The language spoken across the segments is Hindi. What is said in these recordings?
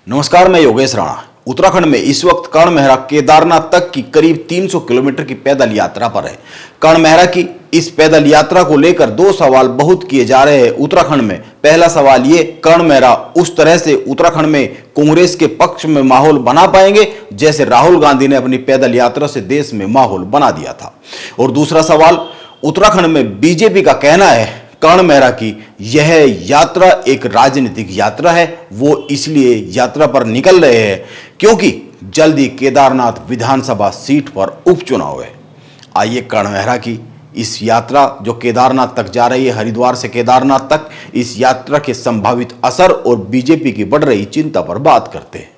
नमस्कार, मैं योगेश राणा। उत्तराखंड में इस वक्त कर्ण मेहरा केदारनाथ तक की करीब 300 किलोमीटर की पैदल यात्रा पर है। कर्ण मेहरा की इस पैदल यात्रा को लेकर दो सवाल बहुत किए जा रहे हैं उत्तराखंड में। पहला सवाल ये, कर्ण मेहरा उस तरह से उत्तराखंड में कांग्रेस के पक्ष में माहौल बना पाएंगे जैसे राहुल गांधी ने अपनी पैदल यात्रा से देश में माहौल बना दिया था। और दूसरा सवाल, उत्तराखंड में बीजेपी का कहना है कर्ण मेहरा की यह यात्रा एक राजनीतिक यात्रा है। वो इसलिए यात्रा पर निकल रहे हैं क्योंकि जल्दी केदारनाथ विधानसभा सीट पर उपचुनाव है। आइए कर्ण मेहरा की इस यात्रा जो केदारनाथ तक जा रही है, हरिद्वार से केदारनाथ तक, इस यात्रा के संभावित असर और बीजेपी की बढ़ रही चिंता पर बात करते हैं।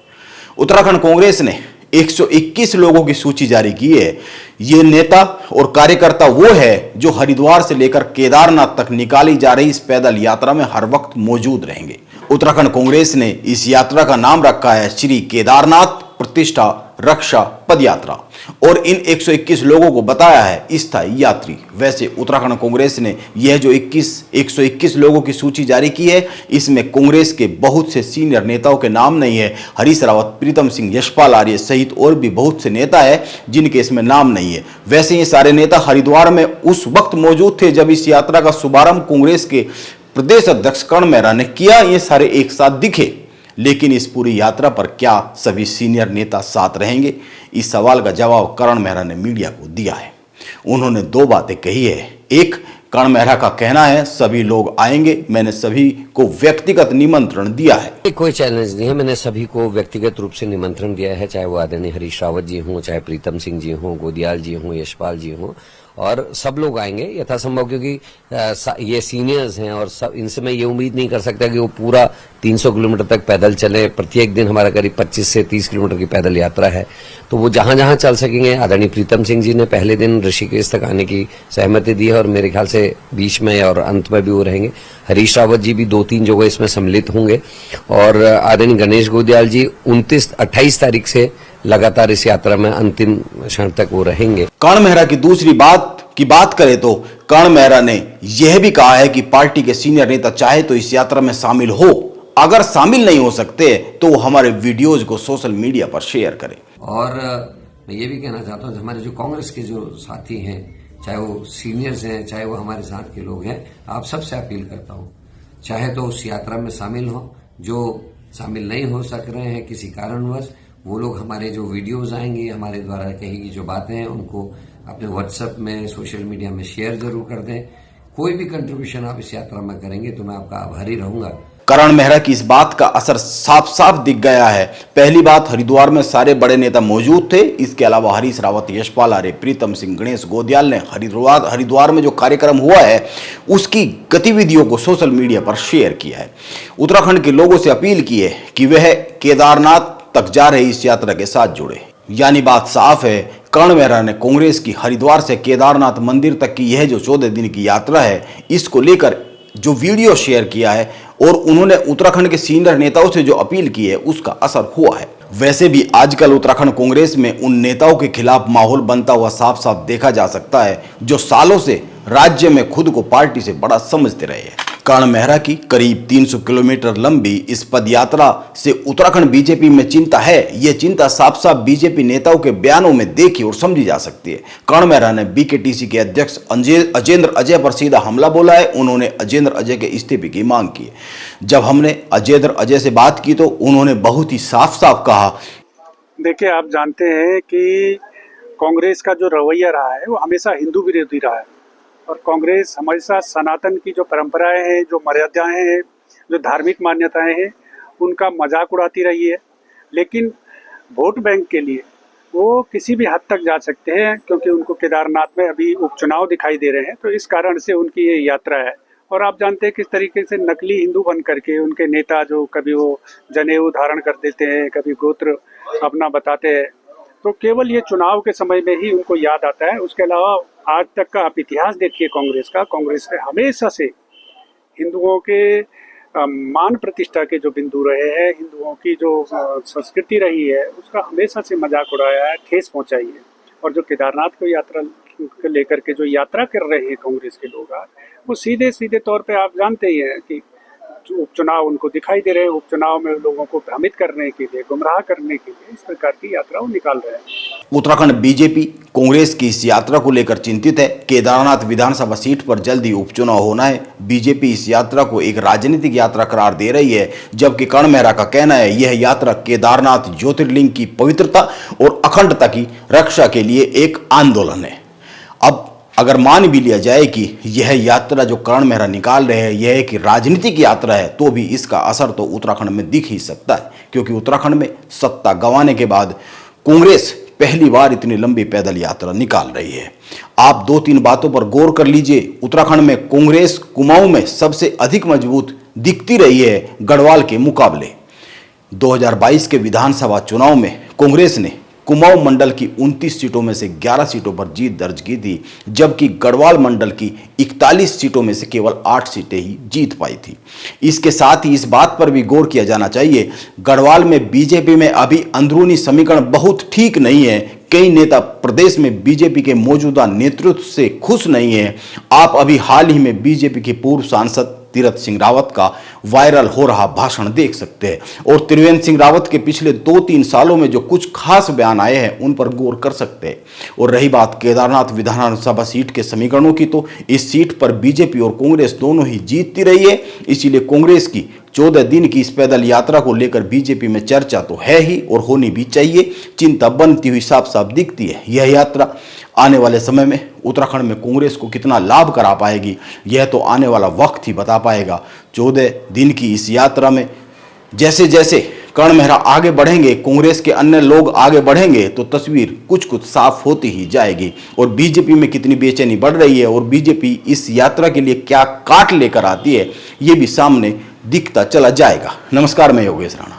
उत्तराखंड कांग्रेस ने 121 लोगों की सूची जारी की है। ये नेता और कार्यकर्ता वो है जो हरिद्वार से लेकर केदारनाथ तक निकाली जा रही इस पैदल यात्रा में हर वक्त मौजूद रहेंगे। उत्तराखंड कांग्रेस ने इस यात्रा का नाम रखा है श्री केदारनाथ प्रतिष्ठा रक्षा पदयात्रा और इन 121 लोगों को बताया है स्थायी यात्री। वैसे उत्तराखंड कांग्रेस ने यह जो 121 लोगों की सूची जारी की है, इसमें कांग्रेस के बहुत से सीनियर नेताओं के नाम नहीं है। हरीश रावत, प्रीतम सिंह, यशपाल आर्य सहित और भी बहुत से नेता है जिनके इसमें नाम नहीं है। वैसे ये सारे नेता हरिद्वार में उस वक्त मौजूद थे जब इस यात्रा का शुभारंभ कांग्रेस के प्रदेश अध्यक्ष कर्ण मेहरा ने किया। ये सारे एक साथ दिखे, लेकिन इस पूरी यात्रा पर क्या सभी सीनियर नेता साथ रहेंगे? इस सवाल का जवाब कर्ण मेहरा ने मीडिया को दिया है। उन्होंने दो बातें कही है। एक, कर्ण मेहरा का कहना है सभी लोग आएंगे, मैंने सभी को व्यक्तिगत निमंत्रण दिया है। कोई चैलेंज नहीं है, मैंने सभी को व्यक्तिगत रूप से निमंत्रण दिया है, चाहे वो आदरणीय हरीश रावत जी हों, चाहे प्रीतम सिंह जी हों, गोदियाल जी हों, यशपाल जी हों, और सब लोग आएंगे यथासंभव, क्योंकि ये सीनियर्स हैं और सब इनसे मैं ये उम्मीद नहीं कर सकता कि वो पूरा 300 किलोमीटर तक पैदल चले। प्रत्येक दिन हमारा करीब 25 से 30 किलोमीटर की पैदल यात्रा है, तो वो जहां जहां चल सकेंगे। आदरणीय प्रीतम सिंह जी ने पहले दिन ऋषिकेश तक आने की सहमति दी है और मेरे ख्याल से बीच में और अंत में भी वो रहेंगे। हरीश रावत जी भी 2-3 जगह इसमें सम्मिलित होंगे और आदरणीय गणेश गोदियाल जी 28 तारीख से लगातार इस यात्रा में अंतिम क्षण तक वो रहेंगे। कर्ण मेहरा की दूसरी बात की बात करें तो कर्ण मेहरा ने यह भी कहा है कि पार्टी के सीनियर नेता चाहे तो इस यात्रा में शामिल हो, अगर शामिल नहीं हो सकते तो वो हमारे वीडियोज को सोशल मीडिया पर शेयर करें। और मैं ये भी कहना चाहता हूँ हमारे जो कांग्रेस के जो साथी हैं, चाहे वो सीनियर्स हैं, चाहे वो हमारे साथ के लोग हैं, आप सबसे अपील करता हूँ चाहे तो उस यात्रा में शामिल हो। जो शामिल नहीं हो सक रहे हैं किसी कारणवश, वो लोग हमारे जो वीडियोज आएंगे, हमारे द्वारा कही गई जो बातें हैं, उनको अपने व्हाट्सएप में, सोशल मीडिया में शेयर जरूर कर दें। कोई भी कंट्रीब्यूशन आप इस यात्रा में करेंगे तो मैं आपका आभारी रहूंगा। कर्ण मेहरा की इस बात का असर साफ साफ दिख गया है। पहली बात, हरिद्वार में सारे बड़े नेता मौजूद थे। इसके अलावा हरीश रावत, यशपाल आर्य, प्रीतम सिंह, गणेश गोदियाल ने हरिद्वार में जो कार्यक्रम हुआ है उसकी गतिविधियों को सोशल मीडिया पर शेयर किया है। उत्तराखंड के लोगों से अपील की है कि वह केदारनाथ तक जा रही इस यात्रा के साथ जुड़े। यानी बात साफ है, कर्ण मेहरा ने कांग्रेस की हरिद्वार से केदारनाथ मंदिर तक की यह जो 14 दिन की यात्रा है, इसको लेकर जो वीडियो शेयर किया है और उन्होंने उत्तराखंड के सीनियर नेताओं से जो अपील की है उसका असर हुआ है। वैसे भी आजकल उत्तराखंड कांग्रेस में उन नेताओं के खिलाफ माहौल बनता हुआ साफ साफ देखा जा सकता है जो सालों से राज्य में खुद को पार्टी से बड़ा समझते रहे हैं। कर्ण मेहरा की करीब 300 किलोमीटर लंबी इस पदयात्रा से उत्तराखंड बीजेपी में चिंता है। यह चिंता साफ साफ बीजेपी नेताओं के बयानों में देखी और समझी जा सकती है। कर्ण मेहरा ने बीकेटीसी के अध्यक्ष अजेंद्र अजय पर सीधा हमला बोला है। उन्होंने अजेंद्र अजय के इस्तीफे की मांग की है। जब हमने अजेंद्र अजय से बात की तो उन्होंने बहुत ही साफ साफ कहा, देखिए, आप जानते हैं कि कांग्रेस का जो रवैया रहा है वो हमेशा हिंदू विरोधी रहा है और कांग्रेस हमेशा सनातन की जो परंपराएं हैं, जो मर्यादाएं हैं, जो धार्मिक मान्यताएं हैं, उनका मजाक उड़ाती रही है। लेकिन वोट बैंक के लिए वो किसी भी हद तक जा सकते हैं क्योंकि उनको केदारनाथ में अभी उपचुनाव दिखाई दे रहे हैं, तो इस कारण से उनकी ये यात्रा है। और आप जानते हैं किस तरीके से नकली हिंदू बन करके उनके नेता जो कभी वो जनेऊ धारण कर देते हैं, कभी गोत्र अपना बताते हैं, तो केवल ये चुनाव के समय में ही उनको याद आता है। उसके अलावा आज तक का आप इतिहास देखिए कांग्रेस का, कांग्रेस ने हमेशा से हिंदुओं के मान प्रतिष्ठा के जो बिंदु रहे हैं, हिंदुओं की जो संस्कृति रही है, उसका हमेशा से मजाक उड़ाया है, ठेस पहुंचाई है। और जो केदारनाथ को यात्रा लेकर के जो यात्रा कर रहे हैं कांग्रेस के लोग आज, वो सीधे सीधे तौर पे आप जानते ही हैं कि उपचुनाव उनको दिखाई दे रहे हैं, उपचुनाव में लोगों को भ्रमित करने के लिए, गुमराह करने के लिए इस प्रकार की यात्रा वो निकाल रहे हैं। उत्तराखंड बीजेपी कांग्रेस की इस यात्रा को लेकर चिंतित है। केदारनाथ विधानसभा सीट पर जल्द ही उपचुनाव होना है। बीजेपी इस यात्रा को एक राजनीतिक यात्रा करार दे रही है, जबकि कर्ण मेहरा का कहना है यह यात्रा केदारनाथ ज्योतिर्लिंग की पवित्रता और अखंडता की रक्षा के लिए एक आंदोलन है। अब अगर मान भी लिया जाए कि यह यात्रा जो कर्ण मेहरा निकाल रहे हैं यह एक राजनीतिक यात्रा है, तो भी इसका असर तो उत्तराखंड में दिख ही सकता है, क्योंकि उत्तराखंड में सत्ता गंवाने के बाद कांग्रेस पहली बार इतनी लंबी पैदल यात्रा निकाल रही है। आप 2-3 बातों पर गौर कर लीजिए। उत्तराखंड में कांग्रेस कुमाऊं में सबसे अधिक मजबूत दिखती रही है गढ़वाल के मुकाबले। 2022 के विधानसभा चुनाव में कांग्रेस ने कुमाऊं मंडल की 29 सीटों में से 11 सीटों पर जीत दर्ज की थी, जबकि गढ़वाल मंडल की 41 सीटों में से केवल 8 सीटें ही जीत पाई थी। इसके साथ ही इस बात पर भी गौर किया जाना चाहिए, गढ़वाल में बीजेपी में अभी अंदरूनी समीकरण बहुत ठीक नहीं है। कई नेता प्रदेश में बीजेपी के मौजूदा नेतृत्व से खुश नहीं है। आप अभी हाल ही में बीजेपी के पूर्व सांसद तीरथ सिंह रावत का वायरल हो रहा भाषण देख सकते हैं और त्रिवेंद्र सिंह रावत के पिछले 2-3 सालों में जो कुछ खास बयान आए हैं उन पर गौर कर सकते हैं। और रही बात केदारनाथ विधानसभा सीट के समीकरणों की, तो इस सीट पर बीजेपी और कांग्रेस दोनों ही जीतती रही है। इसीलिए कांग्रेस की 14 दिन की इस पैदल यात्रा को लेकर बीजेपी में चर्चा तो है ही और होनी भी चाहिए। चिंता बनती हुई साफ साफ दिखती है। यह यात्रा आने वाले समय में उत्तराखंड में कांग्रेस को कितना लाभ करा पाएगी यह तो आने वाला वक्त ही बता पाएगा। 14 दिन की इस यात्रा में जैसे जैसे कर्ण मेहरा आगे बढ़ेंगे, कांग्रेस के अन्य लोग आगे बढ़ेंगे, तो तस्वीर कुछ कुछ साफ होती ही जाएगी। और बीजेपी में कितनी बेचैनी बढ़ रही है और बीजेपी इस यात्रा के लिए क्या काट लेकर आती है ये भी सामने दिखता चला जाएगा। नमस्कार, मैं योगेश राणा।